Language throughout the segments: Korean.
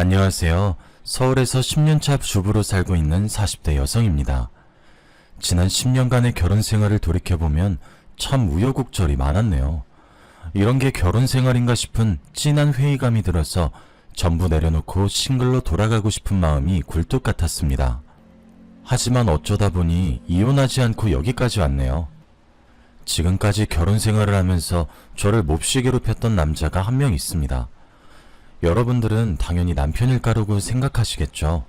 안녕하세요. 서울에서 10년차 주부로 살고 있는 40대 여성입니다. 지난 10년간의 결혼 생활을 돌이켜보면 참 우여곡절이 많았네요. 이런 게 결혼 생활인가 싶은 찐한 회의감이 들어서 전부 내려놓고 싱글로 돌아가고 싶은 마음이 굴뚝 같았습니다. 하지만 어쩌다 보니 이혼하지 않고 여기까지 왔네요. 지금까지 결혼 생활을 하면서 저를 몹시 괴롭혔던 남자가 한 명 있습니다. 여러분들은 당연히 남편일 거라고 생각하시겠죠.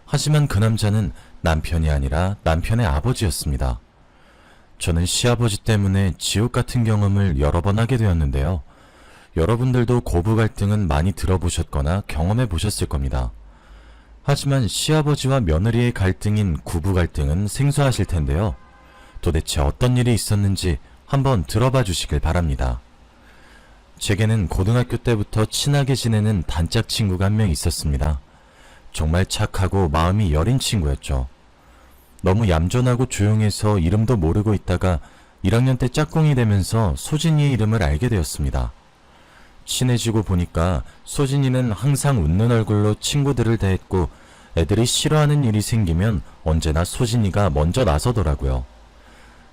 하지만 그 남자는 남편이 아니라 남편의 아버지였습니다. 저는 시아버지 때문에 지옥 같은 경험을 여러 번 하게 되었는데요. 여러분들도 고부 갈등은 많이 들어보셨거나 경험해 보셨을 겁니다. 하지만 시아버지와 며느리의 갈등인 구부 갈등은 생소하실 텐데요. 도대체 어떤 일이 있었는지 한번 들어봐 주시길 바랍니다. 제게는 고등학교 때부터 친하게 지내는 단짝 친구가 한 명 있었습니다. 정말 착하고 마음이 여린 친구였죠. 너무 얌전하고 조용해서 이름도 모르고 있다가 1학년 때 짝꿍이 되면서 소진이의 이름을 알게 되었습니다. 친해지고 보니까 소진이는 항상 웃는 얼굴로 친구들을 대했고 애들이 싫어하는 일이 생기면 언제나 소진이가 먼저 나서더라고요.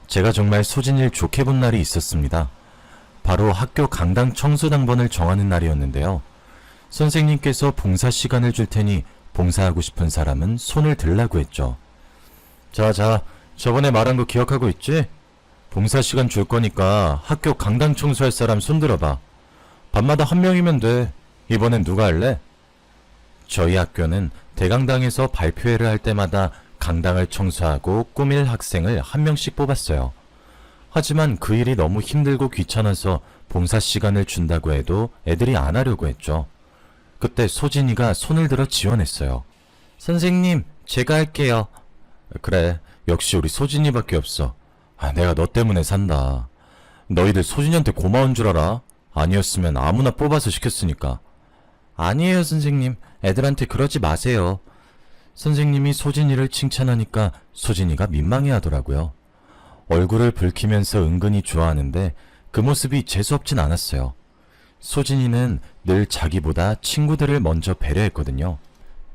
제가 정말 소진이를 좋게 본 날이 있었습니다. 바로 학교 강당 청소당번을 정하는 날이었는데요. 선생님께서 봉사 시간을 줄 테니 봉사하고 싶은 사람은 손을 들라고 했죠. 자, 저번에 말한 거 기억하고 있지? 봉사 시간 줄 거니까 학교 강당 청소할 사람 손 들어봐. 밤마다 한 명이면 돼. 이번엔 누가 할래? 저희 학교는 대강당에서 발표회를 할 때마다 강당을 청소하고 꾸밀 학생을 한 명씩 뽑았어요. 하지만 그 일이 너무 힘들고 귀찮아서 봉사 시간을 준다고 해도 애들이 안 하려고 했죠. 그때 소진이가 손을 들어 지원했어요. 선생님, 제가 할게요. 그래, 역시 우리 소진이밖에 없어. 내가 너 때문에 산다. 너희들 소진이한테 고마운 줄 알아? 아니었으면 아무나 뽑아서 시켰으니까. 아니에요, 선생님. 애들한테 그러지 마세요. 선생님이 소진이를 칭찬하니까 소진이가 민망해 하더라고요. 얼굴을 붉히면서 은근히 좋아하는데 그 모습이 재수없진 않았어요. 소진이는 늘 자기보다 친구들을 먼저 배려했거든요.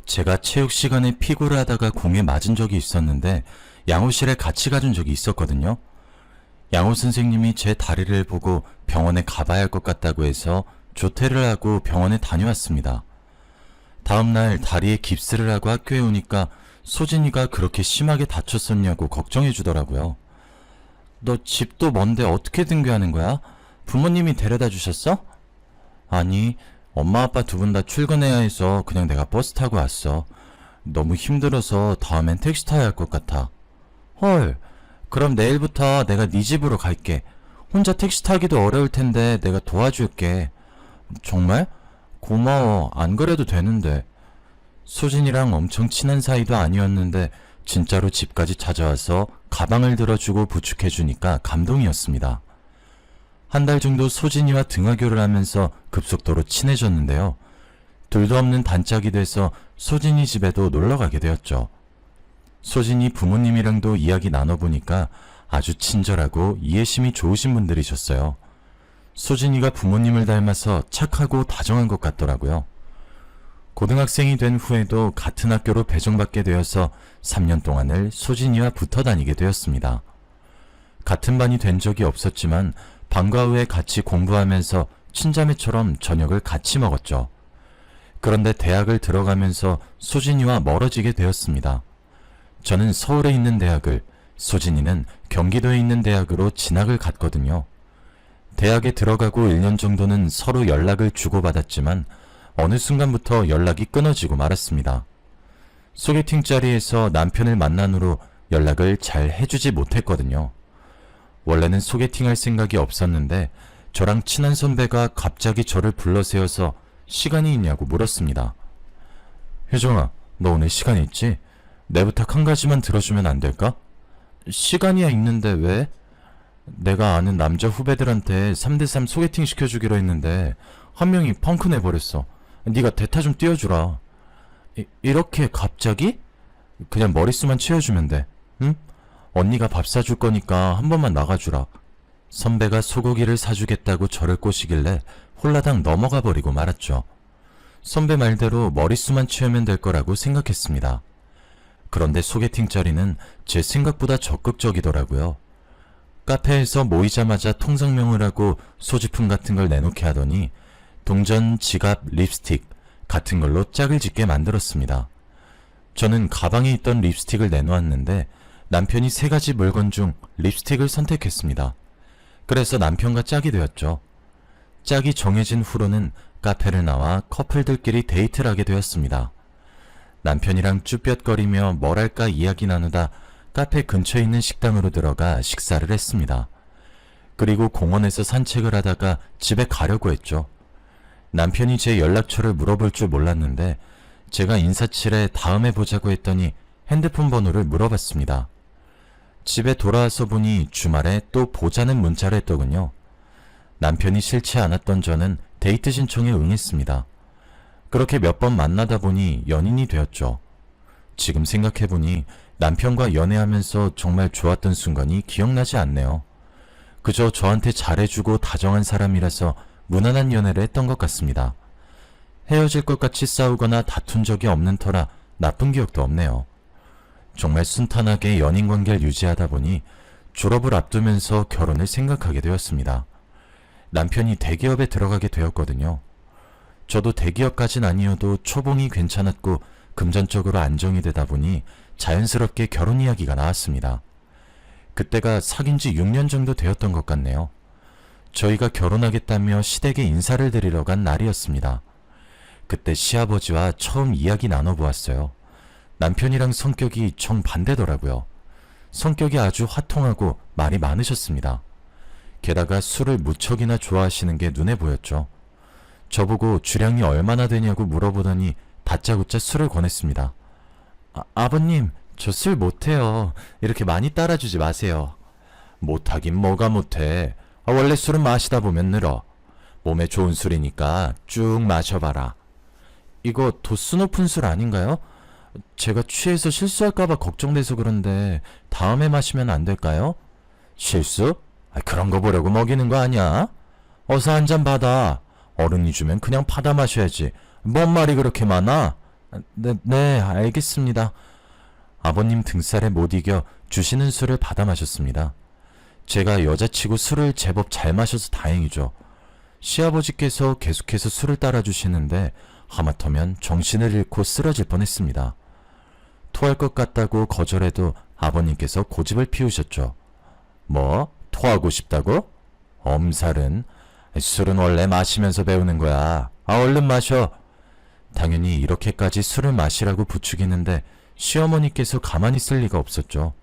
제가 체육 시간에 피구를 하다가 공에 맞은 적이 있었는데 양호실에 같이 가준 적이 있었거든요. 양호 선생님이 제 다리를 보고 병원에 가봐야 할 것 같다고 해서 조퇴를 하고 병원에 다녀왔습니다. 다음날 다리에 깁스를 하고 학교에 오니까 소진이가 그렇게 심하게 다쳤었냐고 걱정해 주더라고요. 너 집도 먼데 어떻게 등교하는 거야? 부모님이 데려다 주셨어? 아니, 엄마 아빠 두 분 다 출근해야 해서 그냥 내가 버스 타고 왔어. 너무 힘들어서 다음엔 택시 타야 할 것 같아. 헐, 그럼 내일부터 내가 네 집으로 갈게. 혼자 택시 타기도 어려울 텐데 내가 도와줄게. 정말? 고마워. 안 그래도 되는데. 소진이랑 엄청 친한 사이도 아니었는데 진짜로 집까지 찾아와서 가방을 들어주고 부축해주니까 감동이었습니다. 한 달 정도 소진이와 등하교를 하면서 급속도로 친해졌는데요. 둘도 없는 단짝이 돼서 소진이 집에도 놀러가게 되었죠. 소진이 부모님이랑도 이야기 나눠보니까 아주 친절하고 이해심이 좋으신 분들이셨어요. 소진이가 부모님을 닮아서 착하고 다정한 것 같더라고요. 고등학생이 된 후에도 같은 학교로 배정받게 되어서 3년 동안을 소진이와 붙어 다니게 되었습니다. 같은 반이 된 적이 없었지만 방과 후에 같이 공부하면서 친자매처럼 저녁을 같이 먹었죠. 그런데 대학을 들어가면서 소진이와 멀어지게 되었습니다. 저는 서울에 있는 대학을, 소진이는 경기도에 있는 대학으로 진학을 갔거든요. 대학에 들어가고 1년 정도는 서로 연락을 주고받았지만 어느 순간부터 연락이 끊어지고 말았습니다. 소개팅 자리에서 남편을 만난 후로 연락을 잘 해주지 못했거든요. 원래는 소개팅할 생각이 없었는데 저랑 친한 선배가 갑자기 저를 불러세워서 시간이 있냐고 물었습니다. 효정아, 너 오늘 시간 있지? 내 부탁 한 가지만 들어주면 안 될까? 시간이야 있는데 왜? 내가 아는 남자 후배들한테 3대3 소개팅 시켜주기로 했는데 한 명이 펑크 내버렸어. 네가 대타 좀 띄워주라. 이렇게 갑자기? 그냥 머릿수만 채워주면 돼. 응? 언니가 밥 사줄 거니까 한 번만 나가주라. 선배가 소고기를 사주겠다고 저를 꼬시길래 홀라당 넘어가 버리고 말았죠. 선배 말대로 머릿수만 취하면 될 거라고 생각했습니다. 그런데 소개팅 자리는 제 생각보다 적극적이더라고요. 카페에서 모이자마자 통성명을 하고 소지품 같은 걸 내놓게 하더니 동전, 지갑, 립스틱 같은 걸로 짝을 짓게 만들었습니다. 저는 가방에 있던 립스틱을 내놓았는데 남편이 3가지 물건 중 립스틱을 선택했습니다. 그래서 남편과 짝이 되었죠. 짝이 정해진 후로는 카페를 나와 커플들끼리 데이트를 하게 되었습니다. 남편이랑 쭈뼛거리며 뭘 할까 이야기 나누다 카페 근처에 있는 식당으로 들어가 식사를 했습니다. 그리고 공원에서 산책을 하다가 집에 가려고 했죠. 남편이 제 연락처를 물어볼 줄 몰랐는데 제가 인사칠에 다음에 보자고 했더니 핸드폰 번호를 물어봤습니다. 집에 돌아와서 보니 주말에 또 보자는 문자를 했더군요. 남편이 싫지 않았던 저는 데이트 신청에 응했습니다. 그렇게 몇 번 만나다 보니 연인이 되었죠. 지금 생각해보니 남편과 연애하면서 정말 좋았던 순간이 기억나지 않네요. 그저 저한테 잘해주고 다정한 사람이라서 무난한 연애를 했던 것 같습니다. 헤어질 것 같이 싸우거나 다툰 적이 없는 터라 나쁜 기억도 없네요. 정말 순탄하게 연인 관계를 유지하다 보니 졸업을 앞두면서 결혼을 생각하게 되었습니다. 남편이 대기업에 들어가게 되었거든요. 저도 대기업까진 아니어도 초봉이 괜찮았고 금전적으로 안정이 되다 보니 자연스럽게 결혼 이야기가 나왔습니다. 그때가 사귄 지 6년 정도 되었던 것 같네요. 저희가 결혼하겠다며 시댁에 인사를 드리러 간 날이었습니다. 그때 시아버지와 처음 이야기 나눠보았어요. 남편이랑 성격이 정반대더라고요. 성격이 아주 화통하고 말이 많으셨습니다. 게다가 술을 무척이나 좋아하시는 게 눈에 보였죠. 저보고 주량이 얼마나 되냐고 물어보더니 다짜고짜 술을 권했습니다. 아버님, 저 술 못해요. 이렇게 많이 따라주지 마세요. 못하긴 뭐가 못해. 원래 술은 마시다 보면 늘어. 몸에 좋은 술이니까 쭉 마셔봐라. 이거 도수 높은 술 아닌가요? 제가 취해서 실수할까봐 걱정돼서 그런데 다음에 마시면 안 될까요? 실수? 그런 거 보려고 먹이는 거 아니야? 어서 한 잔 받아. 어른이 주면 그냥 받아 마셔야지. 뭔 말이 그렇게 많아? 네, 알겠습니다. 아버님 등살에 못 이겨 주시는 술을 받아 마셨습니다. 제가 여자치고 술을 제법 잘 마셔서 다행이죠. 시아버지께서 계속해서 술을 따라주시는데 하마터면 정신을 잃고 쓰러질 뻔했습니다. 토할 것 같다고 거절해도 아버님께서 고집을 피우셨죠. 뭐? 토하고 싶다고? 엄살은? 술은 원래 마시면서 배우는 거야. 얼른 마셔. 당연히 이렇게까지 술을 마시라고 부추기는데 시어머니께서 가만히 있을 리가 없었죠.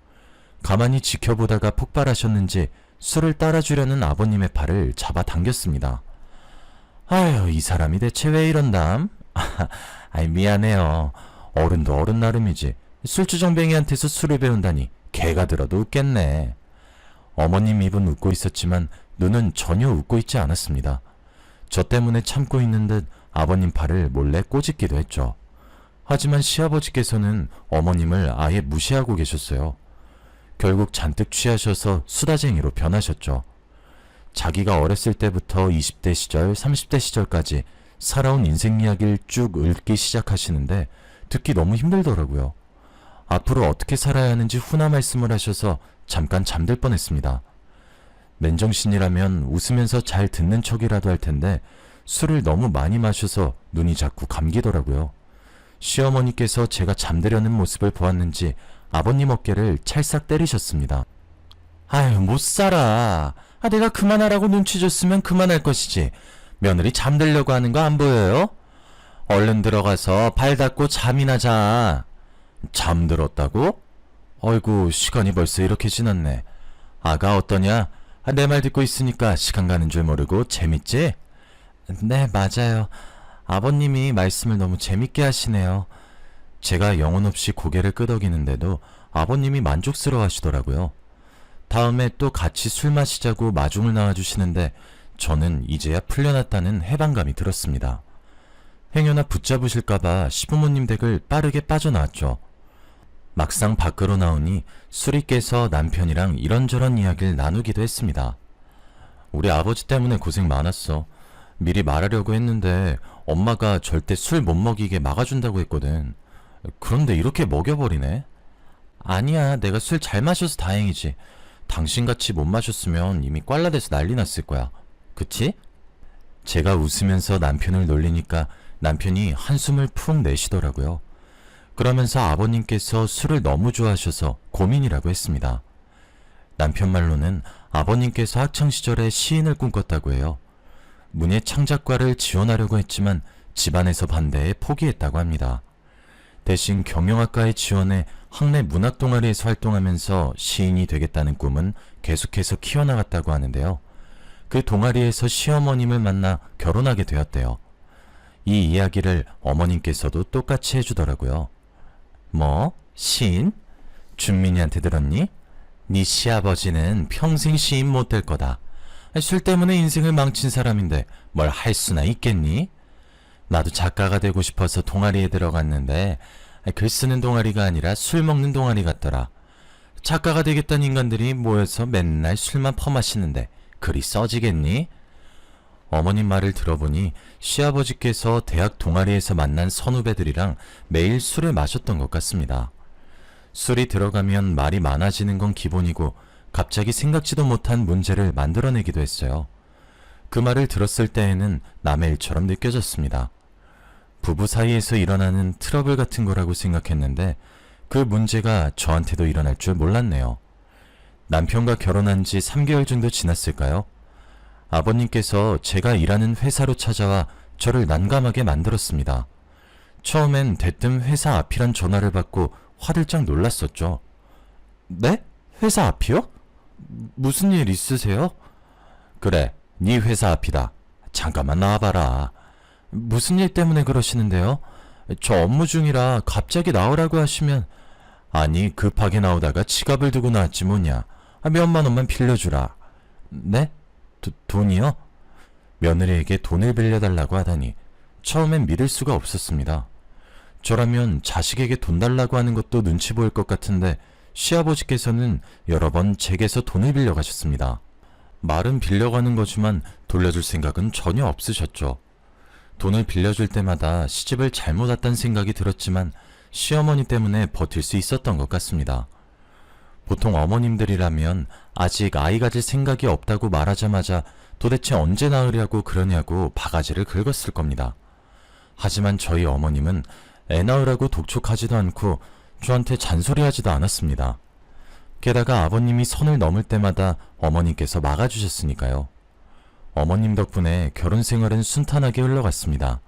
가만히 지켜보다가 폭발하셨는지 술을 따라주려는 아버님의 팔을 잡아당겼습니다. 아휴, 이 사람이 대체 왜 이런담? 미안해요. 어른도 어른 나름이지. 술주정뱅이한테서 술을 배운다니 개가 들어도 웃겠네. 어머님 입은 웃고 있었지만 눈은 전혀 웃고 있지 않았습니다. 저 때문에 참고 있는 듯 아버님 팔을 몰래 꼬집기도 했죠. 하지만 시아버지께서는 어머님을 아예 무시하고 계셨어요. 결국 잔뜩 취하셔서 수다쟁이로 변하셨죠. 자기가 어렸을 때부터 20대 시절, 30대 시절까지 살아온 인생 이야기를 쭉 읊기 시작하시는데 듣기 너무 힘들더라고요. 앞으로 어떻게 살아야 하는지 훈화 말씀을 하셔서 잠깐 잠들 뻔했습니다. 맨정신이라면 웃으면서 잘 듣는 척이라도 할 텐데 술을 너무 많이 마셔서 눈이 자꾸 감기더라고요. 시어머니께서 제가 잠들려는 모습을 보았는지 아버님 어깨를 찰싹 때리셨습니다. 아유, 못 살아. 내가 그만하라고 눈치 줬으면 그만할 것이지. 며느리 잠들려고 하는 거 안 보여요? 얼른 들어가서 발 닦고 잠이나 자. 잠들었다고? 어이구, 시간이 벌써 이렇게 지났네. 아가 어떠냐? 내 말 듣고 있으니까 시간 가는 줄 모르고 재밌지? 네, 맞아요. 아버님이 말씀을 너무 재밌게 하시네요. 제가 영혼 없이 고개를 끄덕이는데도 아버님이 만족스러워 하시더라고요. 다음에 또 같이 술 마시자고 마중을 나와주시는데 저는 이제야 풀려났다는 해방감이 들었습니다. 행여나 붙잡으실까봐 시부모님 댁을 빠르게 빠져나왔죠. 막상 밖으로 나오니 술이 깨서 남편이랑 이런저런 이야기를 나누기도 했습니다. 우리 아버지 때문에 고생 많았어. 미리 말하려고 했는데 엄마가 절대 술 못 먹이게 막아준다고 했거든. 그런데 이렇게 먹여버리네. 아니야, 내가 술 잘 마셔서 다행이지. 당신같이 못 마셨으면 이미 꽐라돼서 난리 났을 거야. 그치? 제가 웃으면서 남편을 놀리니까 남편이 한숨을 푹 내쉬더라고요. 그러면서 아버님께서 술을 너무 좋아하셔서 고민이라고 했습니다. 남편 말로는 아버님께서 학창시절에 시인을 꿈꿨다고 해요. 문예 창작과를 지원하려고 했지만 집안에서 반대해 포기했다고 합니다. 대신 경영학과에 지원해 학내 문학동아리에서 활동하면서 시인이 되겠다는 꿈은 계속해서 키워나갔다고 하는데요. 그 동아리에서 시어머님을 만나 결혼하게 되었대요. 이 이야기를 어머님께서도 똑같이 해주더라고요. 뭐? 시인? 준민이한테 들었니? 네 시아버지는 평생 시인 못 될 거다. 술 때문에 인생을 망친 사람인데 뭘 할 수나 있겠니? 나도 작가가 되고 싶어서 동아리에 들어갔는데 글 쓰는 동아리가 아니라 술 먹는 동아리 같더라. 작가가 되겠다는 인간들이 모여서 맨날 술만 퍼마시는데 글이 써지겠니? 어머님 말을 들어보니 시아버지께서 대학 동아리에서 만난 선후배들이랑 매일 술을 마셨던 것 같습니다. 술이 들어가면 말이 많아지는 건 기본이고 갑자기 생각지도 못한 문제를 만들어내기도 했어요. 그 말을 들었을 때에는 남의 일처럼 느껴졌습니다. 부부 사이에서 일어나는 트러블 같은 거라고 생각했는데 그 문제가 저한테도 일어날 줄 몰랐네요. 남편과 결혼한 지 3개월 정도 지났을까요? 아버님께서 제가 일하는 회사로 찾아와 저를 난감하게 만들었습니다. 처음엔 대뜸 회사 앞이란 전화를 받고 화들짝 놀랐었죠. 네? 회사 앞이요? 무슨 일 있으세요? 그래, 네 회사 앞이다. 잠깐만 나와봐라. 무슨 일 때문에 그러시는데요? 저 업무 중이라 갑자기 나오라고 하시면. 아니, 급하게 나오다가 지갑을 두고 나왔지 뭐냐. 몇만 원만 빌려주라. 네? 돈이요? 며느리에게 돈을 빌려달라고 하다니 처음엔 믿을 수가 없었습니다. 저라면 자식에게 돈 달라고 하는 것도 눈치 보일 것 같은데 시아버지께서는 여러 번 제게서 돈을 빌려가셨습니다. 말은 빌려가는 거지만 돌려줄 생각은 전혀 없으셨죠. 돈을 빌려줄 때마다 시집을 잘못 왔다는 생각이 들었지만 시어머니 때문에 버틸 수 있었던 것 같습니다. 보통 어머님들이라면 아직 아이 가질 생각이 없다고 말하자마자 도대체 언제 낳으려고 그러냐고 바가지를 긁었을 겁니다. 하지만 저희 어머님은 애 낳으라고 독촉하지도 않고 저한테 잔소리하지도 않았습니다. 게다가 아버님이 선을 넘을 때마다 어머님께서 막아주셨으니까요. 어머님 덕분에 결혼 생활은 순탄하게 흘러갔습니다.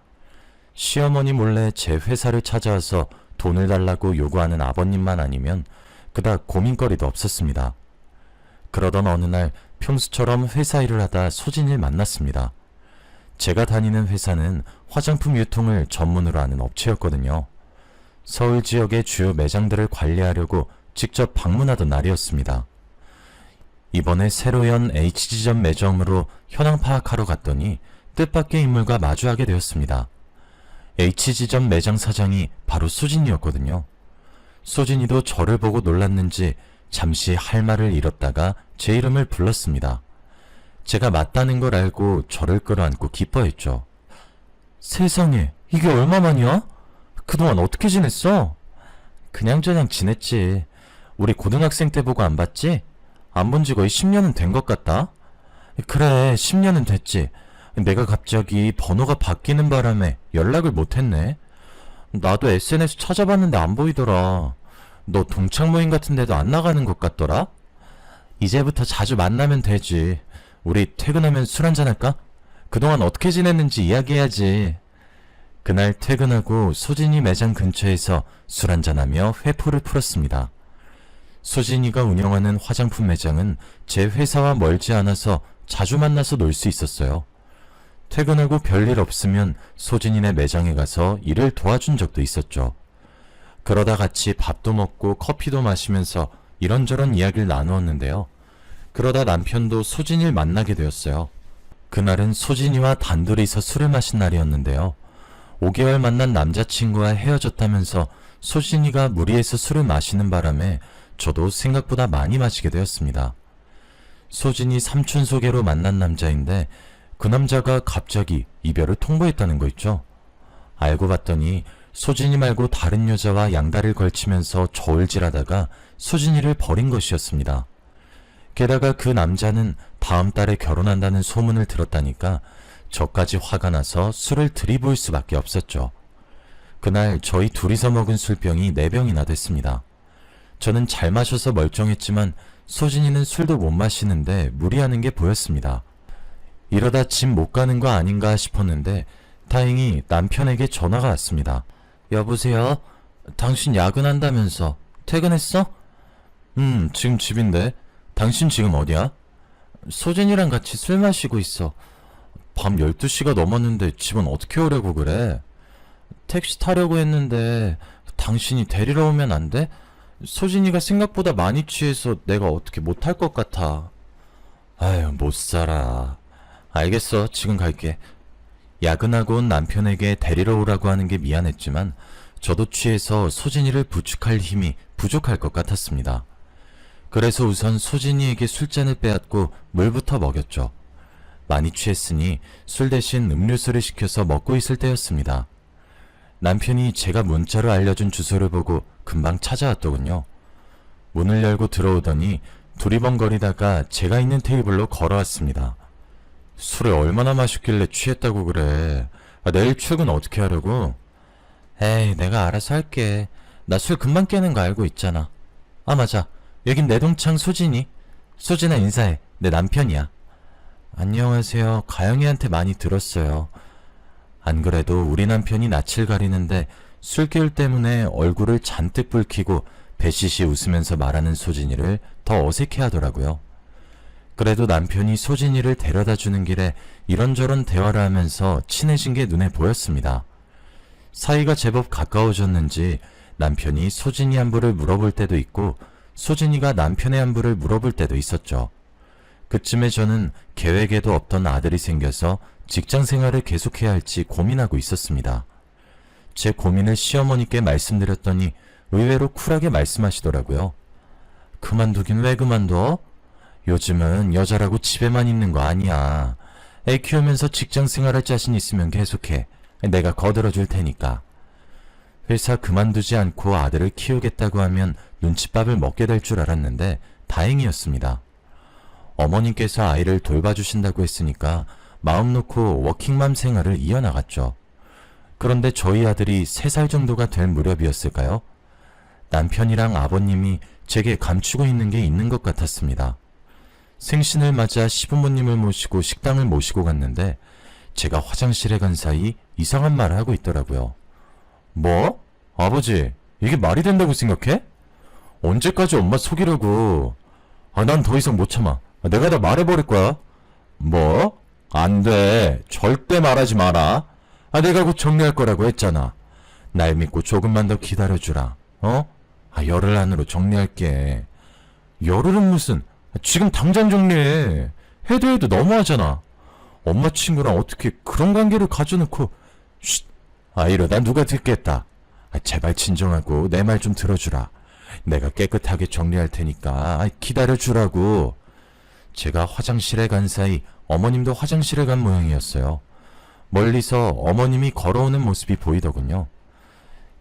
시어머니 몰래 제 회사를 찾아와서 돈을 달라고 요구하는 아버님만 아니면 그닥 고민거리도 없었습니다. 그러던 어느 날 평소처럼 회사 일을 하다 소진이를 만났습니다. 제가 다니는 회사는 화장품 유통을 전문으로 하는 업체였거든요. 서울 지역의 주요 매장들을 관리하려고 직접 방문하던 날이었습니다. 이번에 새로 연 H지점 매점으로 현황 파악하러 갔더니 뜻밖의 인물과 마주하게 되었습니다. H지점 매장 사장이 바로 소진이었거든요. 소진이도 저를 보고 놀랐는지 잠시 할 말을 잃었다가 제 이름을 불렀습니다. 제가 맞다는 걸 알고 저를 끌어안고 기뻐했죠. 세상에, 이게 얼마만이야? 그동안 어떻게 지냈어? 그냥저냥 지냈지. 우리 고등학생 때 보고 안 봤지? 안 본 지 거의 10년은 된 것 같다. 그래, 10년은 됐지. 내가 갑자기 번호가 바뀌는 바람에 연락을 못했네. 나도 SNS 찾아봤는데 안 보이더라. 너 동창 모임 같은 데도 안 나가는 것 같더라? 이제부터 자주 만나면 되지. 우리 퇴근하면 술 한잔 할까? 그동안 어떻게 지냈는지 이야기해야지. 그날 퇴근하고 소진이 매장 근처에서 술 한잔하며 회포를 풀었습니다. 소진이가 운영하는 화장품 매장은 제 회사와 멀지 않아서 자주 만나서 놀 수 있었어요. 퇴근하고 별일 없으면 소진이네 매장에 가서 일을 도와준 적도 있었죠. 그러다 같이 밥도 먹고 커피도 마시면서 이런저런 이야기를 나누었는데요. 그러다 남편도 소진이를 만나게 되었어요. 그날은 소진이와 단둘이서 술을 마신 날이었는데요. 5개월 만난 남자친구와 헤어졌다면서 소진이가 무리해서 술을 마시는 바람에 저도 생각보다 많이 마시게 되었습니다. 소진이 삼촌 소개로 만난 남자인데 그 남자가 갑자기 이별을 통보했다는 거 있죠. 알고 봤더니 소진이 말고 다른 여자와 양다리를 걸치면서 저울질하다가 소진이를 버린 것이었습니다. 게다가 그 남자는 다음 달에 결혼한다는 소문을 들었다니까 저까지 화가 나서 술을 들이부을 수밖에 없었죠. 그날 저희 둘이서 먹은 술병이 4병이나 됐습니다. 저는 잘 마셔서 멀쩡했지만 소진이는 술도 못 마시는데 무리하는 게 보였습니다. 이러다 집 못 가는 거 아닌가 싶었는데 다행히 남편에게 전화가 왔습니다. 여보세요? 당신 야근한다면서 퇴근했어? 지금 집인데. 당신 지금 어디야? 소진이랑 같이 술 마시고 있어. 밤 12시가 넘었는데 집은 어떻게 오려고 그래? 택시 타려고 했는데 당신이 데리러 오면 안 돼? 소진이가 생각보다 많이 취해서 내가 어떻게 못할 것 같아. 아유, 못 살아. 알겠어, 지금 갈게. 야근하고 온 남편에게 데리러 오라고 하는 게 미안했지만 저도 취해서 소진이를 부축할 힘이 부족할 것 같았습니다. 그래서 우선 소진이에게 술잔을 빼앗고 물부터 먹였죠. 많이 취했으니 술 대신 음료수를 시켜서 먹고 있을 때였습니다. 남편이 제가 문자로 알려준 주소를 보고 금방 찾아왔더군요. 문을 열고 들어오더니 두리번거리다가 제가 있는 테이블로 걸어왔습니다. 술을 얼마나 마셨길래 취했다고 그래. 내일 출근 어떻게 하려고? 에이, 내가 알아서 할게. 나 술 금방 깨는 거 알고 있잖아. 아, 맞아. 여긴 내 동창 소진이. 소진아, 인사해. 내 남편이야. 안녕하세요. 가영이한테 많이 들었어요. 안 그래도 우리 남편이 낯을 가리는데 술기울 때문에 얼굴을 잔뜩 붉히고 배시시 웃으면서 말하는 소진이를 더 어색해 하더라고요. 그래도 남편이 소진이를 데려다 주는 길에 이런저런 대화를 하면서 친해진 게 눈에 보였습니다. 사이가 제법 가까워졌는지 남편이 소진이 안부를 물어볼 때도 있고 소진이가 남편의 안부를 물어볼 때도 있었죠. 그쯤에 저는 계획에도 없던 아들이 생겨서 직장 생활을 계속해야 할지 고민하고 있었습니다. 제 고민을 시어머니께 말씀드렸더니 의외로 쿨하게 말씀하시더라고요. 그만두긴 왜 그만둬? 요즘은 여자라고 집에만 있는 거 아니야. 애 키우면서 직장 생활할 자신 있으면 계속해. 내가 거들어줄 테니까. 회사 그만두지 않고 아들을 키우겠다고 하면 눈칫밥을 먹게 될 줄 알았는데 다행이었습니다. 어머님께서 아이를 돌봐주신다고 했으니까 마음 놓고 워킹맘 생활을 이어나갔죠. 그런데 저희 아들이 3살 정도가 될 무렵이었을까요? 남편이랑 아버님이 제게 감추고 있는 게 있는 것 같았습니다. 생신을 맞아 시부모님을 모시고 식당을 모시고 갔는데 제가 화장실에 간 사이 이상한 말을 하고 있더라고요. 뭐? 아버지, 이게 말이 된다고 생각해? 언제까지 엄마 속이려고? 난 더 이상 못 참아. 내가 다 말해버릴 거야. 뭐? 안 돼. 절대 말하지 마라. 내가 곧 정리할 거라고 했잖아. 날 믿고 조금만 더 기다려주라. 열흘 안으로 정리할게. 열흘은 무슨? 지금 당장 정리해. 해도 너무하잖아. 엄마 친구랑 어떻게 그런 관계를 가져놓고. 쉿. 이러다 누가 듣겠다. 제발 진정하고 내 말 좀 들어주라. 내가 깨끗하게 정리할 테니까 기다려주라고. 제가 화장실에 간 사이 어머님도 화장실에 간 모양이었어요. 멀리서 어머님이 걸어오는 모습이 보이더군요.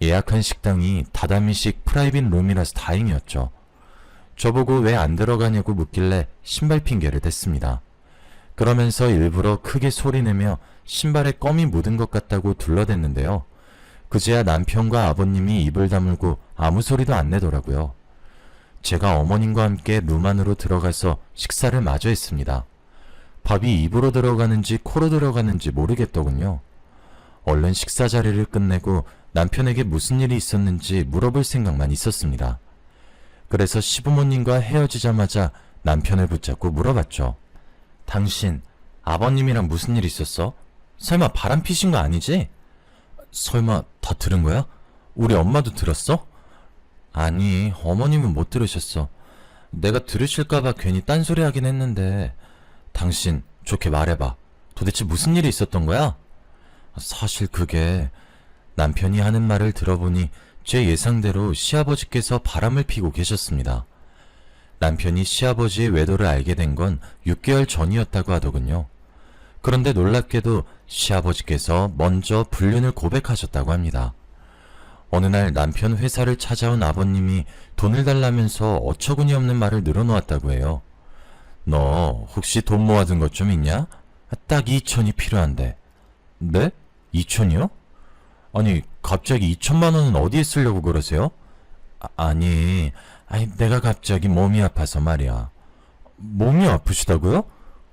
예약한 식당이 다다미식 프라이빗 룸이라서 다행이었죠. 저보고 왜 안 들어가냐고 묻길래 신발 핑계를 댔습니다. 그러면서 일부러 크게 소리내며 신발에 껌이 묻은 것 같다고 둘러댔는데요. 그제야 남편과 아버님이 입을 다물고 아무 소리도 안 내더라고요. 제가 어머님과 함께 룸 안으로 들어가서 식사를 마저 했습니다. 밥이 입으로 들어가는지 코로 들어가는지 모르겠더군요. 얼른 식사 자리를 끝내고 남편에게 무슨 일이 있었는지 물어볼 생각만 있었습니다. 그래서 시부모님과 헤어지자마자 남편을 붙잡고 물어봤죠. 당신 아버님이랑 무슨 일 있었어? 설마 바람 피신 거 아니지? 설마 다 들은 거야? 우리 엄마도 들었어? 아니, 어머님은 못 들으셨어. 내가 들으실까봐 괜히 딴소리 하긴 했는데. 당신 좋게 말해봐. 도대체 무슨 일이 있었던 거야? 사실 그게 남편이 하는 말을 들어보니 제 예상대로 시아버지께서 바람을 피고 계셨습니다. 남편이 시아버지의 외도를 알게 된 건 6개월 전이었다고 하더군요. 그런데 놀랍게도 시아버지께서 먼저 불륜을 고백하셨다고 합니다. 어느 날 남편 회사를 찾아온 아버님이 돈을 달라면서 어처구니 없는 말을 늘어놓았다고 해요. 너 혹시 돈 모아둔 것 좀 있냐? 딱 2천이 필요한데. 네? 2천이요? 아니 갑자기 2천만 원은 어디에 쓰려고 그러세요? 아니 내가 갑자기 몸이 아파서 말이야. 몸이 아프시다고요?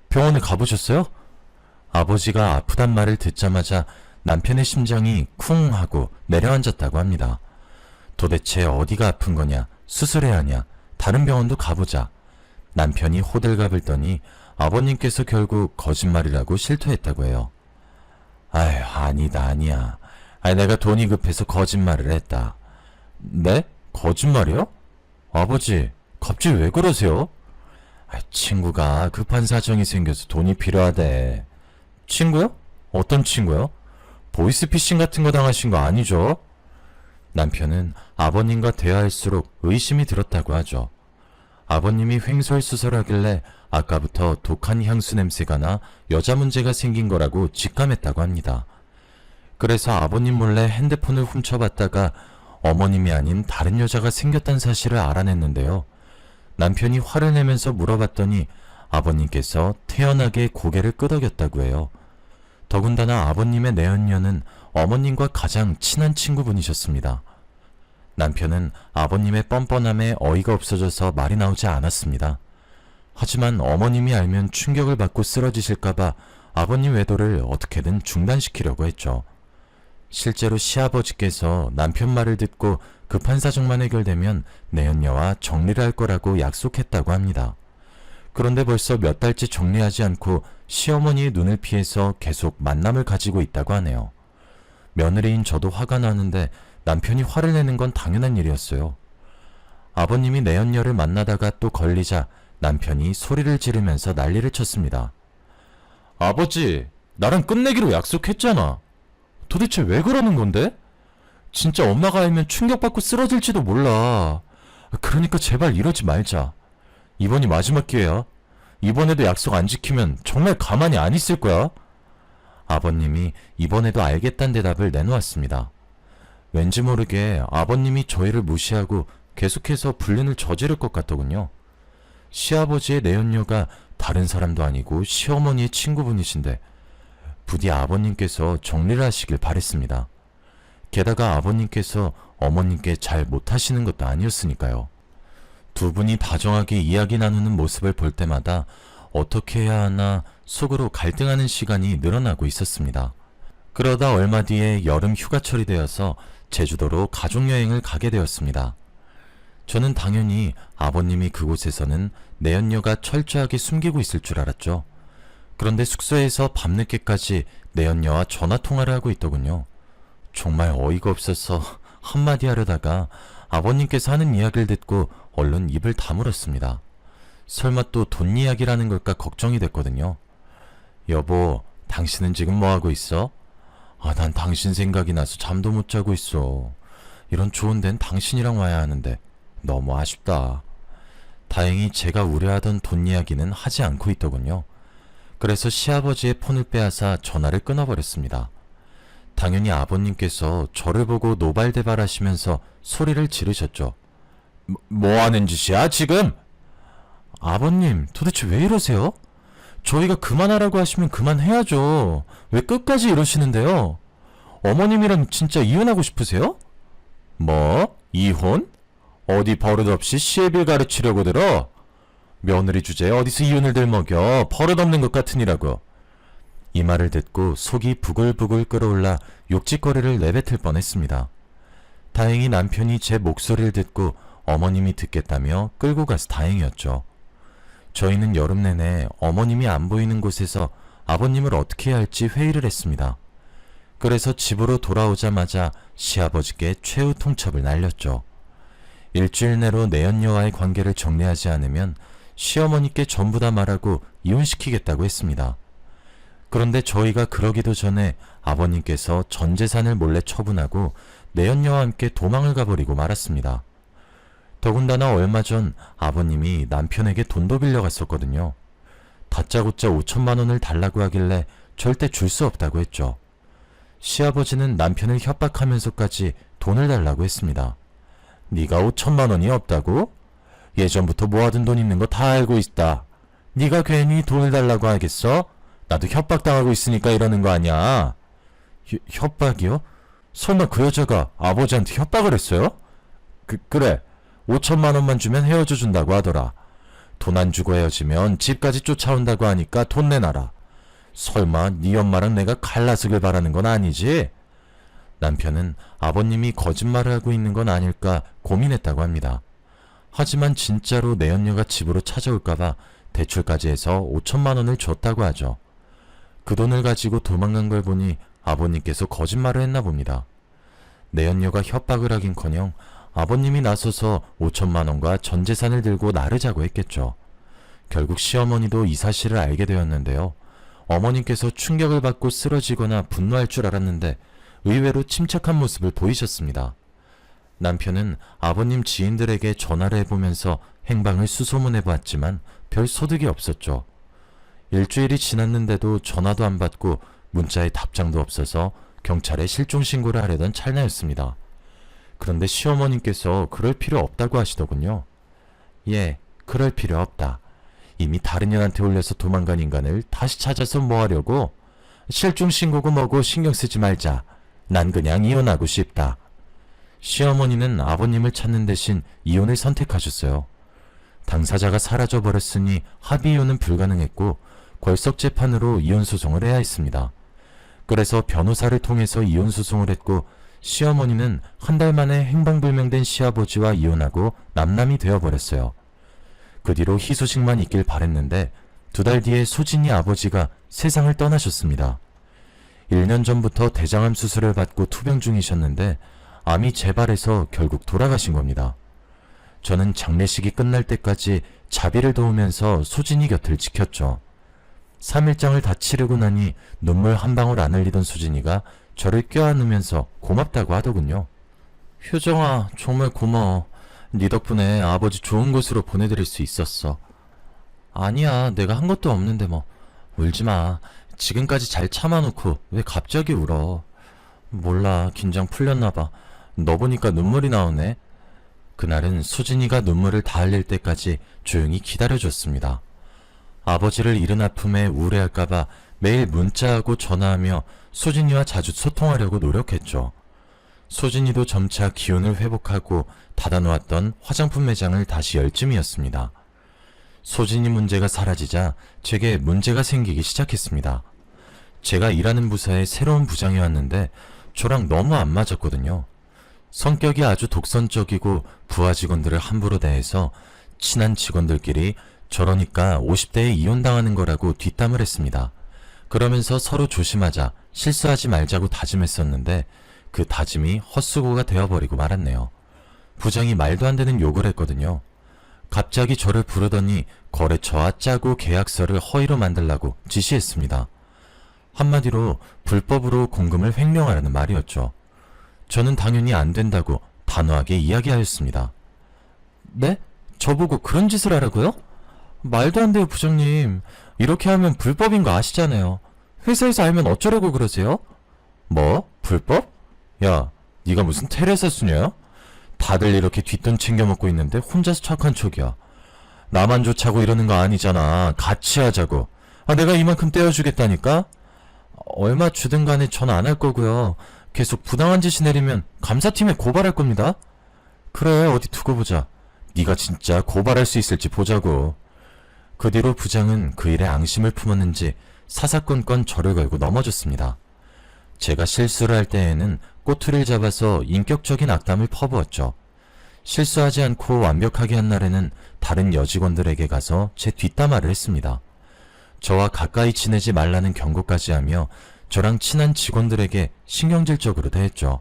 병원에 가보셨어요? 아버지가 아프단 말을 듣자마자 남편의 심장이 쿵 하고 내려앉았다고 합니다. 도대체 어디가 아픈 거냐? 수술해야 하냐? 다른 병원도 가보자. 남편이 호들갑을 떠니 아버님께서 결국 거짓말이라고 실토했다고 해요. 아휴, 아니다, 아니야. 내가 돈이 급해서 거짓말을 했다. 네? 거짓말이요? 아버지, 갑자기 왜 그러세요? 친구가 급한 사정이 생겨서 돈이 필요하대. 친구요? 어떤 친구요? 보이스피싱 같은 거 당하신 거 아니죠? 남편은 아버님과 대화할수록 의심이 들었다고 하죠. 아버님이 횡설수설하길래 아까부터 독한 향수 냄새가 나 여자 문제가 생긴 거라고 직감했다고 합니다. 그래서 아버님 몰래 핸드폰을 훔쳐봤다가 어머님이 아닌 다른 여자가 생겼다는 사실을 알아냈는데요. 남편이 화를 내면서 물어봤더니 아버님께서 태연하게 고개를 끄덕였다고 해요. 더군다나 아버님의 내연녀는 어머님과 가장 친한 친구분이셨습니다. 남편은 아버님의 뻔뻔함에 어이가 없어져서 말이 나오지 않았습니다. 하지만 어머님이 알면 충격을 받고 쓰러지실까봐 아버님 외도를 어떻게든 중단시키려고 했죠. 실제로 시아버지께서 남편 말을 듣고 급한 사정만 해결되면 내연녀와 정리를 할 거라고 약속했다고 합니다. 그런데 벌써 몇 달째 정리하지 않고 시어머니의 눈을 피해서 계속 만남을 가지고 있다고 하네요. 며느리인 저도 화가 나는데 남편이 화를 내는 건 당연한 일이었어요. 아버님이 내연녀를 만나다가 또 걸리자 남편이 소리를 지르면서 난리를 쳤습니다. 아버지, 나랑 끝내기로 약속했잖아. 도대체 왜 그러는 건데? 진짜 엄마가 알면 충격받고 쓰러질지도 몰라. 그러니까 제발 이러지 말자. 이번이 마지막 기회야. 이번에도 약속 안 지키면 정말 가만히 안 있을 거야. 아버님이 이번에도 알겠다는 대답을 내놓았습니다. 왠지 모르게 아버님이 저희를 무시하고 계속해서 불륜을 저지를 것 같더군요. 시아버지의 내연녀가 다른 사람도 아니고 시어머니의 친구분이신데 부디 아버님께서 정리를 하시길 바랬습니다. 게다가 아버님께서 어머님께 잘 못하시는 것도 아니었으니까요. 두 분이 다정하게 이야기 나누는 모습을 볼 때마다 어떻게 해야 하나 속으로 갈등하는 시간이 늘어나고 있었습니다. 그러다 얼마 뒤에 여름 휴가철이 되어서 제주도로 가족여행을 가게 되었습니다. 저는 당연히 아버님이 그곳에서는 내연녀가 철저하게 숨기고 있을 줄 알았죠. 그런데 숙소에서 밤늦게까지 내연녀와 전화통화를 하고 있더군요. 정말 어이가 없어서 한마디 하려다가 아버님께서 하는 이야기를 듣고 얼른 입을 다물었습니다. 설마 또 돈 이야기라는 걸까 걱정이 됐거든요. 여보, 당신은 지금 뭐하고 있어? 난 당신 생각이 나서 잠도 못 자고 있어. 이런 좋은 데는 당신이랑 와야 하는데 너무 아쉽다. 다행히 제가 우려하던 돈 이야기는 하지 않고 있더군요. 그래서 시아버지의 폰을 빼앗아 전화를 끊어버렸습니다. 당연히 아버님께서 저를 보고 노발대발하시면서 소리를 지르셨죠. 뭐 하는 짓이야 지금? 아버님, 도대체 왜 이러세요? 저희가 그만하라고 하시면 그만해야죠. 왜 끝까지 이러시는데요? 어머님이랑 진짜 이혼하고 싶으세요? 뭐? 이혼? 어디 버릇없이 시애비를 가르치려고 들어? 며느리 주제에 어디서 이혼을 들먹여? 버릇없는 것 같으니라고. 이 말을 듣고 속이 부글부글 끓어올라 욕짓거리를 내뱉을 뻔했습니다. 다행히 남편이 제 목소리를 듣고 어머님이 듣겠다며 끌고 가서 다행이었죠. 저희는 여름 내내 어머님이 안 보이는 곳에서 아버님을 어떻게 해야 할지 회의를 했습니다. 그래서 집으로 돌아오자마자 시아버지께 최후 통첩을 날렸죠. 일주일 내로 내연녀와의 관계를 정리하지 않으면 시어머니께 전부 다 말하고 이혼시키겠다고 했습니다. 그런데 저희가 그러기도 전에 아버님께서 전 재산을 몰래 처분하고 내연녀와 함께 도망을 가버리고 말았습니다. 더군다나 얼마 전 아버님이 남편에게 돈도 빌려갔었거든요. 다짜고짜 5천만 원을 달라고 하길래 절대 줄 수 없다고 했죠. 시아버지는 남편을 협박하면서까지 돈을 달라고 했습니다. 네가 5천만 원이 없다고? 예전부터 모아둔 돈 있는 거 다 알고 있다. 네가 괜히 돈을 달라고 하겠어? 나도 협박당하고 있으니까 이러는 거 아니야. 협박이요? 설마 그 여자가 아버지한테 협박을 했어요? 그래. 5천만 원만 주면 헤어져 준다고 하더라. 돈 안 주고 헤어지면 집까지 쫓아온다고 하니까 돈 내놔라. 설마 네 엄마랑 내가 갈라서길 바라는 건 아니지? 남편은 아버님이 거짓말을 하고 있는 건 아닐까 고민했다고 합니다. 하지만 진짜로 내연녀가 집으로 찾아올까봐 대출까지 해서 5천만 원을 줬다고 하죠. 그 돈을 가지고 도망간 걸 보니 아버님께서 거짓말을 했나 봅니다. 내연녀가 협박을 하긴커녕 아버님이 나서서 5천만 원과 전 재산을 들고 나르자고 했겠죠. 결국 시어머니도 이 사실을 알게 되었는데요. 어머님께서 충격을 받고 쓰러지거나 분노할 줄 알았는데 의외로 침착한 모습을 보이셨습니다. 남편은 아버님 지인들에게 전화를 해보면서 행방을 수소문해보았지만 별 소득이 없었죠. 일주일이 지났는데도 전화도 안 받고 문자에 답장도 없어서 경찰에 실종 신고를 하려던 찰나였습니다. 그런데 시어머님께서 그럴 필요 없다고 하시더군요. 예, 그럴 필요 없다. 이미 다른 년한테 올려서 도망간 인간을 다시 찾아서 뭐 하려고? 실종 신고고 뭐고 신경 쓰지 말자. 난 그냥 이혼하고 싶다. 시어머니는 아버님을 찾는 대신 이혼을 선택하셨어요. 당사자가 사라져버렸으니 합의 이혼은 불가능했고 궐석재판으로 이혼소송을 해야 했습니다. 그래서 변호사를 통해서 이혼소송을 했고 시어머니는 한 달 만에 행방불명된 시아버지와 이혼하고 남남이 되어버렸어요. 그 뒤로 희소식만 있길 바랬는데 2달 뒤에 소진이 아버지가 세상을 떠나셨습니다. 1년 전부터 대장암 수술을 받고 투병 중이셨는데 암이 재발해서 결국 돌아가신 겁니다. 저는 장례식이 끝날 때까지 자비를 도우면서 소진이 곁을 지켰죠. 3일장을 다 치르고 나니 눈물 한 방울 안 흘리던 소진이가 저를 껴안으면서 고맙다고 하더군요. 효정아, 정말 고마워. 네 덕분에 아버지 좋은 곳으로 보내드릴 수 있었어. 아니야, 내가 한 것도 없는데 뭐. 울지마. 지금까지 잘 참아놓고 왜 갑자기 울어. 몰라, 긴장 풀렸나봐. 너 보니까 눈물이 나오네. 그날은 수진이가 눈물을 다 흘릴 때까지 조용히 기다려줬습니다. 아버지를 잃은 아픔에 우울해할까봐 매일 문자하고 전화하며 수진이와 자주 소통하려고 노력했죠. 수진이도 점차 기운을 회복하고 닫아놓았던 화장품 매장을 다시 열 쯤이었습니다. 수진이 문제가 사라지자 제게 문제가 생기기 시작했습니다. 제가 일하는 부서에 새로운 부장이 왔는데 저랑 너무 안 맞았거든요. 성격이 아주 독선적이고 부하 직원들을 함부로 대해서 친한 직원들끼리 저러니까 50대에 이혼당하는 거라고 뒷담을 했습니다. 그러면서 서로 조심하자, 실수하지 말자고 다짐했었는데 그 다짐이 헛수고가 되어버리고 말았네요. 부장이 말도 안 되는 욕을 했거든요. 갑자기 저를 부르더니 거래처와 짜고 계약서를 허위로 만들라고 지시했습니다. 한마디로 불법으로 공금을 횡령하라는 말이었죠. 저는 당연히 안 된다고 단호하게 이야기하였습니다. 네? 저보고 그런 짓을 하라고요? 말도 안 돼요, 부장님. 이렇게 하면 불법인 거 아시잖아요. 회사에서 알면 어쩌려고 그러세요? 뭐? 불법? 야, 네가 무슨 테레사 수녀야? 다들 이렇게 뒷돈 챙겨 먹고 있는데 혼자서 착한 척이야. 나만 좋자고 이러는 거 아니잖아. 같이 하자고. 내가 이만큼 떼어주겠다니까? 얼마 주든 간에 전 안 할 거고요. 계속 부당한 지시 내리면 감사팀에 고발할 겁니다. 그래, 어디 두고 보자. 네가 진짜 고발할 수 있을지 보자고. 그 뒤로 부장은 그 일에 앙심을 품었는지 사사건건 저를 걸고 넘어졌습니다. 제가 실수를 할 때에는 꼬투리를 잡아서 인격적인 악담을 퍼부었죠. 실수하지 않고 완벽하게 한 날에는 다른 여직원들에게 가서 제 뒷담화를 했습니다. 저와 가까이 지내지 말라는 경고까지 하며 저랑 친한 직원들에게 신경질적으로 대했죠.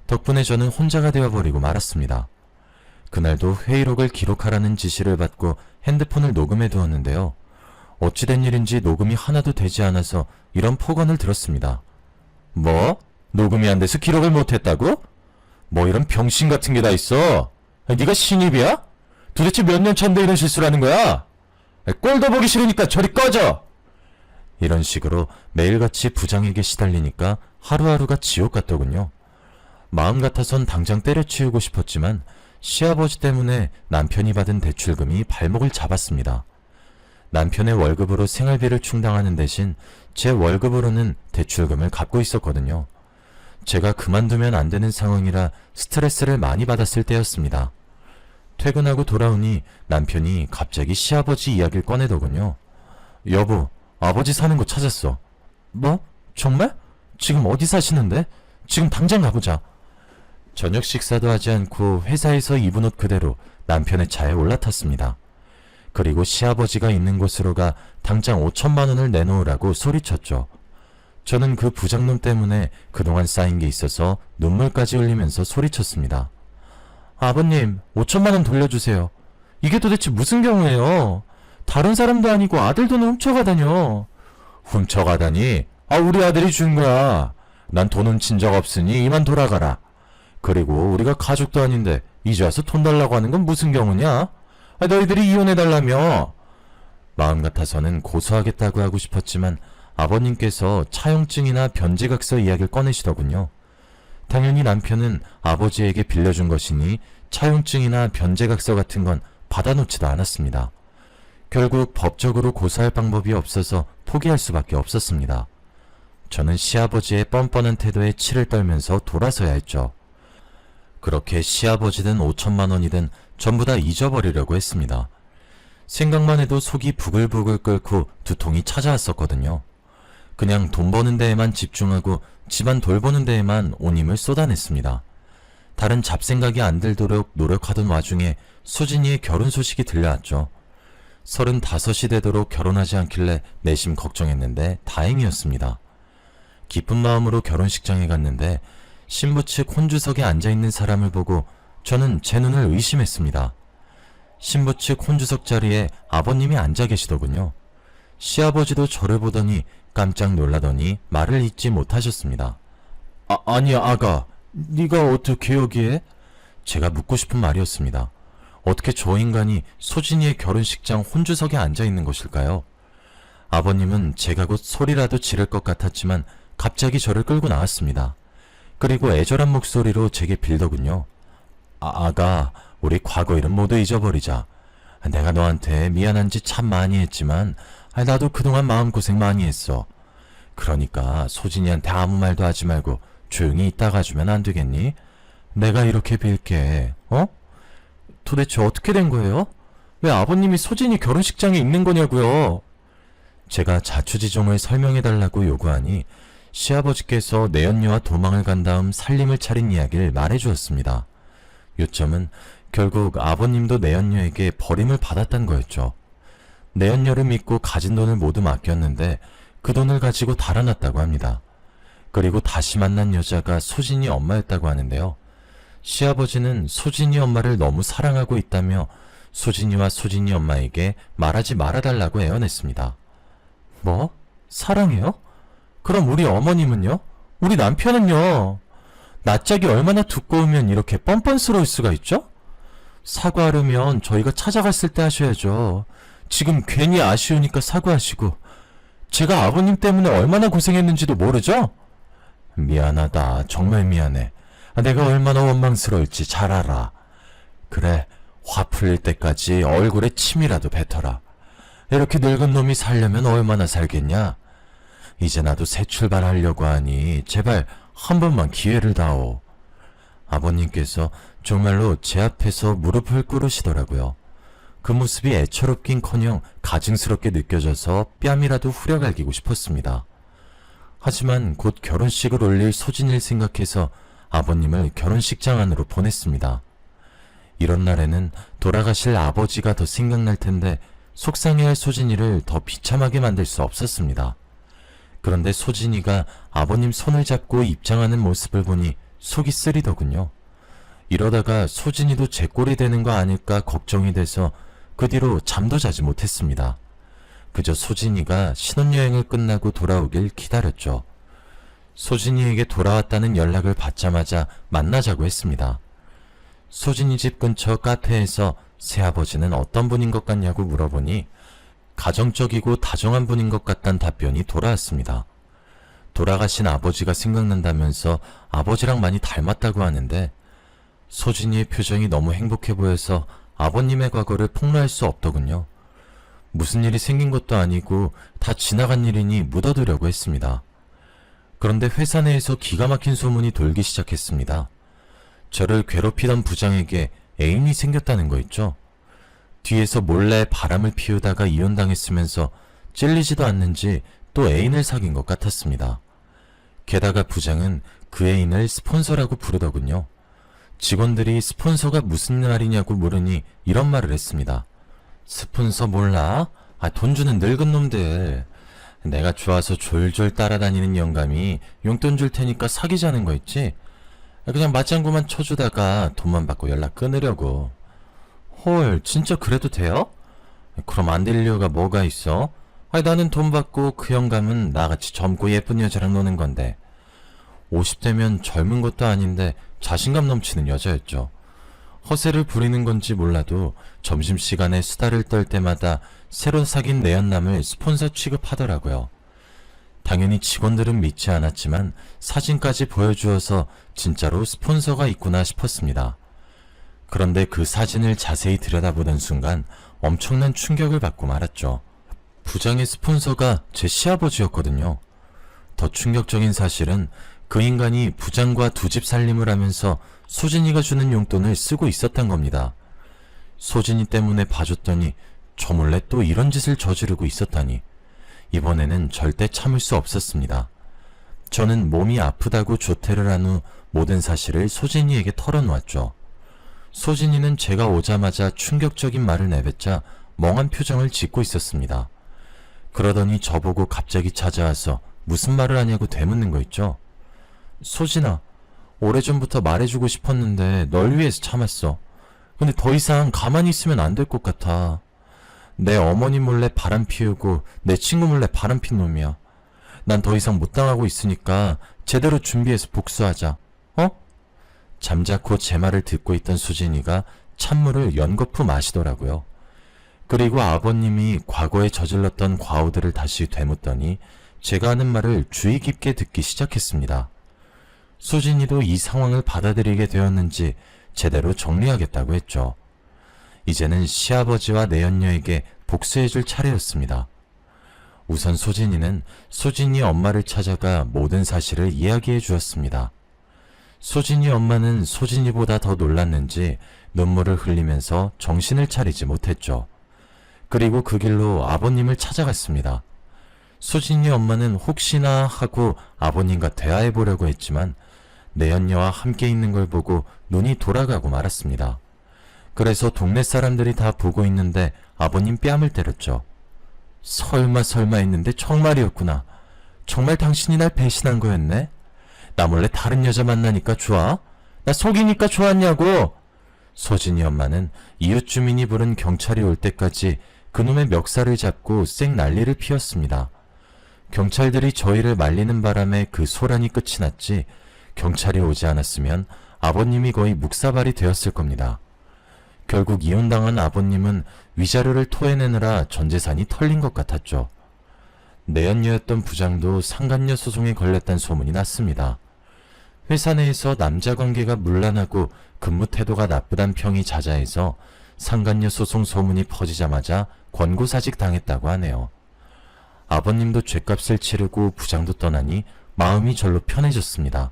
덕분에 저는 혼자가 되어버리고 말았습니다. 그날도 회의록을 기록하라는 지시를 받고 핸드폰을 녹음해 두었는데요. 어찌된 일인지 녹음이 하나도 되지 않아서 이런 폭언을 들었습니다. 뭐? 녹음이 안 돼서 기록을 못했다고? 뭐 이런 병신 같은 게 다 있어? 네가 신입이야? 도대체 몇 년 차인데 이런 실수를 하는 거야? 꼴도 보기 싫으니까 저리 꺼져! 이런 식으로 매일같이 부장에게 시달리니까 하루하루가 지옥 같더군요. 마음 같아선 당장 때려치우고 싶었지만 시아버지 때문에 남편이 받은 대출금이 발목을 잡았습니다. 남편의 월급으로 생활비를 충당하는 대신 제 월급으로는 대출금을 갚고 있었거든요. 제가 그만두면 안 되는 상황이라 스트레스를 많이 받았을 때였습니다. 퇴근하고 돌아오니 남편이 갑자기 시아버지 이야기를 꺼내더군요. 여보, 아버지 사는 곳 찾았어. 뭐? 정말? 지금 어디 사시는데? 지금 당장 가보자. 저녁 식사도 하지 않고 회사에서 입은 옷 그대로 남편의 차에 올라탔습니다. 그리고 시아버지가 있는 곳으로 가 당장 5천만 원을 내놓으라고 소리쳤죠. 저는 그 부장놈 때문에 그동안 쌓인 게 있어서 눈물까지 흘리면서 소리쳤습니다. 아버님, 5천만 원 돌려주세요. 이게 도대체 무슨 경우예요? 다른 사람도 아니고 아들 돈을 훔쳐가다뇨. 훔쳐가다니? 우리 아들이 준 거야. 난 돈 훔친 적 없으니 이만 돌아가라. 그리고 우리가 가족도 아닌데 이제 와서 돈 달라고 하는 건 무슨 경우냐? 너희들이 이혼해달라며. 마음 같아서는 고소하겠다고 하고 싶었지만 아버님께서 차용증이나 변제각서 이야기를 꺼내시더군요. 당연히 남편은 아버지에게 빌려준 것이니 차용증이나 변제각서 같은 건 받아놓지도 않았습니다. 결국 법적으로 고소할 방법이 없어서 포기할 수밖에 없었습니다. 저는 시아버지의 뻔뻔한 태도에 치를 떨면서 돌아서야 했죠. 그렇게 시아버지든 5천만 원이든 전부 다 잊어버리려고 했습니다. 생각만 해도 속이 부글부글 끓고 두통이 찾아왔었거든요. 그냥 돈 버는 데에만 집중하고 집안 돌보는 데에만 온 힘을 쏟아냈습니다. 다른 잡생각이 안 들도록 노력하던 와중에 수진이의 결혼 소식이 들려왔죠. 35이 되도록 결혼하지 않길래 내심 걱정했는데 다행이었습니다. 기쁜 마음으로 결혼식장에 갔는데 신부 측 혼주석에 앉아있는 사람을 보고 저는 제 눈을 의심했습니다. 신부 측 혼주석 자리에 아버님이 앉아 계시더군요. 시아버지도 저를 보더니 깜짝 놀라더니 말을 잇지 못하셨습니다. 아니야 아가, 네가 어떻게 여기에? 제가 묻고 싶은 말이었습니다. 어떻게 저 인간이 소진이의 결혼식장 혼주석에 앉아있는 것일까요? 아버님은 제가 곧 소리라도 지를 것 같았지만 갑자기 저를 끌고 나왔습니다. 그리고 애절한 목소리로 제게 빌더군요. 아가, 우리 과거 일은 모두 잊어버리자. 내가 너한테 미안한 짓 참 많이 했지만 나도 그동안 마음고생 많이 했어. 그러니까 소진이한테 아무 말도 하지 말고 조용히 있다가 주면 안 되겠니? 내가 이렇게 빌게. 도대체 어떻게 된 거예요? 왜 아버님이 소진이 결혼식장에 있는 거냐고요? 제가 자초지종을 설명해달라고 요구하니 시아버지께서 내연녀와 도망을 간 다음 살림을 차린 이야기를 말해주었습니다. 요점은 결국 아버님도 내연녀에게 버림을 받았단 거였죠. 내연녀를 믿고 가진 돈을 모두 맡겼는데 그 돈을 가지고 달아났다고 합니다. 그리고 다시 만난 여자가 소진이 엄마였다고 하는데요. 시아버지는 소진이 엄마를 너무 사랑하고 있다며 소진이와 소진이 엄마에게 말하지 말아달라고 애원했습니다. 뭐? 사랑해요? 그럼 우리 어머님은요? 우리 남편은요? 낯짝이 얼마나 두꺼우면 이렇게 뻔뻔스러울 수가 있죠? 사과하려면 저희가 찾아갔을 때 하셔야죠. 지금 괜히 아쉬우니까 사과하시고. 제가 아버님 때문에 얼마나 고생했는지도 모르죠? 미안하다. 정말 미안해. 내가 얼마나 원망스러울지 잘 알아. 그래, 화 풀릴 때까지 얼굴에 침이라도 뱉어라. 이렇게 늙은 놈이 살려면 얼마나 살겠냐? 이제 나도 새 출발하려고 하니 제발 한 번만 기회를 다오. 아버님께서 정말로 제 앞에서 무릎을 꿇으시더라고요. 그 모습이 애처롭긴커녕 가증스럽게 느껴져서 뺨이라도 후려갈기고 싶었습니다. 하지만 곧 결혼식을 올릴 소진이를 생각해서 아버님을 결혼식장 안으로 보냈습니다. 이런 날에는 돌아가실 아버지가 더 생각날 텐데 속상해할 소진이를 더 비참하게 만들 수 없었습니다. 그런데 소진이가 아버님 손을 잡고 입장하는 모습을 보니 속이 쓰리더군요. 이러다가 소진이도 제 꼴이 되는 거 아닐까 걱정이 돼서 그 뒤로 잠도 자지 못했습니다. 그저 소진이가 신혼여행을 끝나고 돌아오길 기다렸죠. 소진이에게 돌아왔다는 연락을 받자마자 만나자고 했습니다. 소진이 집 근처 카페에서 새아버지는 어떤 분인 것 같냐고 물어보니 가정적이고 다정한 분인 것 같단 답변이 돌아왔습니다. 돌아가신 아버지가 생각난다면서 아버지랑 많이 닮았다고 하는데 소진이의 표정이 너무 행복해 보여서 아버님의 과거를 폭로할 수 없더군요. 무슨 일이 생긴 것도 아니고 다 지나간 일이니 묻어두려고 했습니다. 그런데 회사 내에서 기가 막힌 소문이 돌기 시작했습니다. 저를 괴롭히던 부장에게 애인이 생겼다는 거 있죠. 뒤에서 몰래 바람을 피우다가 이혼당했으면서 찔리지도 않는지 또 애인을 사귄 것 같았습니다. 게다가 부장은 그 애인을 스폰서라고 부르더군요. 직원들이 스폰서가 무슨 말이냐고 물으니 이런 말을 했습니다. 스폰서 몰라? 돈 주는 늙은 놈들. 내가 좋아서 졸졸 따라다니는 영감이 용돈 줄 테니까 사귀자는 거 있지? 그냥 맞장구만 쳐주다가 돈만 받고 연락 끊으려고. 헐, 진짜 그래도 돼요? 그럼 안 될 이유가 뭐가 있어? 나는 돈 받고 그 영감은 나같이 젊고 예쁜 여자랑 노는 건데. 50대면 젊은 것도 아닌데 자신감 넘치는 여자였죠. 허세를 부리는 건지 몰라도 점심시간에 수다를 떨 때마다 새로 사귄 내연남을 스폰서 취급하더라고요. 당연히 직원들은 믿지 않았지만 사진까지 보여주어서 진짜로 스폰서가 있구나 싶었습니다. 그런데 그 사진을 자세히 들여다보던 순간 엄청난 충격을 받고 말았죠. 부장의 스폰서가 제 시아버지였거든요. 더 충격적인 사실은 그 인간이 부장과 두 집 살림을 하면서 소진이가 주는 용돈을 쓰고 있었던 겁니다. 소진이 때문에 봐줬더니 저 몰래 또 이런 짓을 저지르고 있었다니 이번에는 절대 참을 수 없었습니다. 저는 몸이 아프다고 조퇴를 한 후 모든 사실을 소진이에게 털어놓았죠. 소진이는 제가 오자마자 충격적인 말을 내뱉자 멍한 표정을 짓고 있었습니다. 그러더니 저보고 갑자기 찾아와서 무슨 말을 하냐고 되묻는 거 있죠. 소진아, 오래전부터 말해주고 싶었는데 널 위해서 참았어. 근데 더 이상 가만히 있으면 안 될 것 같아. 내 어머니 몰래 바람 피우고 내 친구 몰래 바람 핀 놈이야. 난 더 이상 못 당하고 있으니까 제대로 준비해서 복수하자. 어? 잠자코 제 말을 듣고 있던 수진이가 찬물을 연거푸 마시더라고요. 그리고 아버님이 과거에 저질렀던 과오들을 다시 되묻더니 제가 하는 말을 주의 깊게 듣기 시작했습니다. 수진이도 이 상황을 받아들이게 되었는지 제대로 정리하겠다고 했죠. 이제는 시아버지와 내연녀에게 복수해줄 차례였습니다. 우선 소진이는 소진이 엄마를 찾아가 모든 사실을 이야기해 주었습니다. 소진이 엄마는 소진이보다 더 놀랐는지 눈물을 흘리면서 정신을 차리지 못했죠. 그리고 그 길로 아버님을 찾아갔습니다. 소진이 엄마는 혹시나 하고 아버님과 대화해 보려고 했지만 내연녀와 함께 있는 걸 보고 눈이 돌아가고 말았습니다. 그래서 동네 사람들이 다 보고 있는데 아버님 뺨을 때렸죠. 설마 했는데 정말이었구나. 정말 당신이 날 배신한 거였네? 나 몰래 다른 여자 만나니까 좋아? 나 속이니까 좋았냐고! 소진이 엄마는 이웃 주민이 부른 경찰이 올 때까지 그놈의 멱살을 잡고 쌩 난리를 피웠습니다. 경찰들이 저희를 말리는 바람에 그 소란이 끝이 났지 경찰이 오지 않았으면 아버님이 거의 묵사발이 되었을 겁니다. 결국 이혼당한 아버님은 위자료를 토해내느라 전 재산이 털린 것 같았죠. 내연녀였던 부장도 상간녀 소송에 걸렸다는 소문이 났습니다. 회사 내에서 남자 관계가 문란하고 근무 태도가 나쁘단 평이 자자해서 상간녀 소송 소문이 퍼지자마자 권고사직 당했다고 하네요. 아버님도 죗값을 치르고 부장도 떠나니 마음이 절로 편해졌습니다.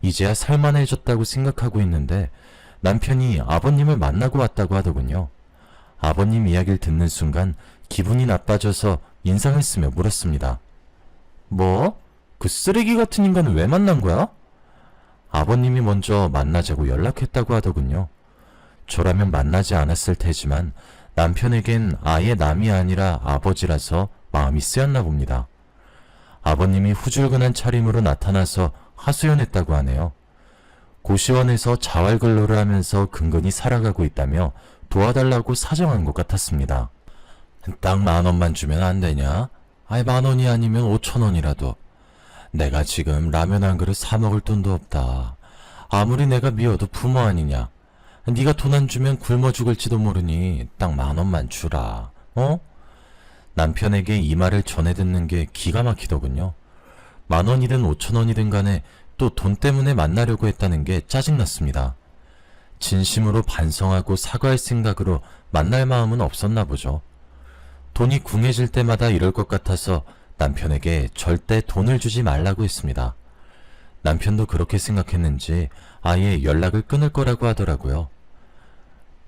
이제야 살만해졌다고 생각하고 있는데 남편이 아버님을 만나고 왔다고 하더군요. 아버님 이야기를 듣는 순간 기분이 나빠져서 인상을 쓰며 물었습니다. 뭐? 그 쓰레기 같은 인간을 왜 만난 거야? 아버님이 먼저 만나자고 연락했다고 하더군요. 저라면 만나지 않았을 테지만 남편에겐 아예 남이 아니라 아버지라서 마음이 쓰였나 봅니다. 아버님이 후줄근한 차림으로 나타나서 하소연했다고 하네요. 고시원에서 자활근로를 하면서 근근히 살아가고 있다며 도와달라고 사정한 것 같았습니다. 딱 10,000원만 주면 안 되냐? 10,000원이 아니면 5,000원이라도. 내가 지금 라면 한 그릇 사 먹을 돈도 없다. 아무리 내가 미워도 부모 아니냐. 네가 돈 안 주면 굶어 죽을지도 모르니 딱 10,000원만 주라. 어? 남편에게 이 말을 전해 듣는 게 기가 막히더군요. 10,000원이든 5,000원이든 간에 또 돈 때문에 만나려고 했다는 게 짜증났습니다. 진심으로 반성하고 사과할 생각으로 만날 마음은 없었나 보죠. 돈이 궁해질 때마다 이럴 것 같아서 남편에게 절대 돈을 주지 말라고 했습니다. 남편도 그렇게 생각했는지 아예 연락을 끊을 거라고 하더라고요.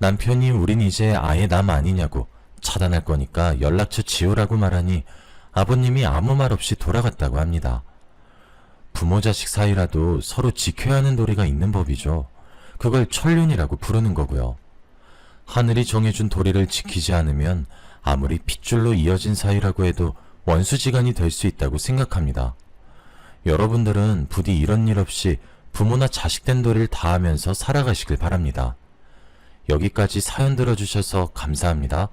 남편이 우린 이제 아예 남 아니냐고 차단할 거니까 연락처 지우라고 말하니 아버님이 아무 말 없이 돌아갔다고 합니다. 부모 자식 사이라도 서로 지켜야 하는 도리가 있는 법이죠. 그걸 천륜이라고 부르는 거고요. 하늘이 정해준 도리를 지키지 않으면 아무리 핏줄로 이어진 사이라고 해도 원수지간이 될 수 있다고 생각합니다. 여러분들은 부디 이런 일 없이 부모나 자식된 도리를 다하면서 살아가시길 바랍니다. 여기까지 사연 들어주셔서 감사합니다.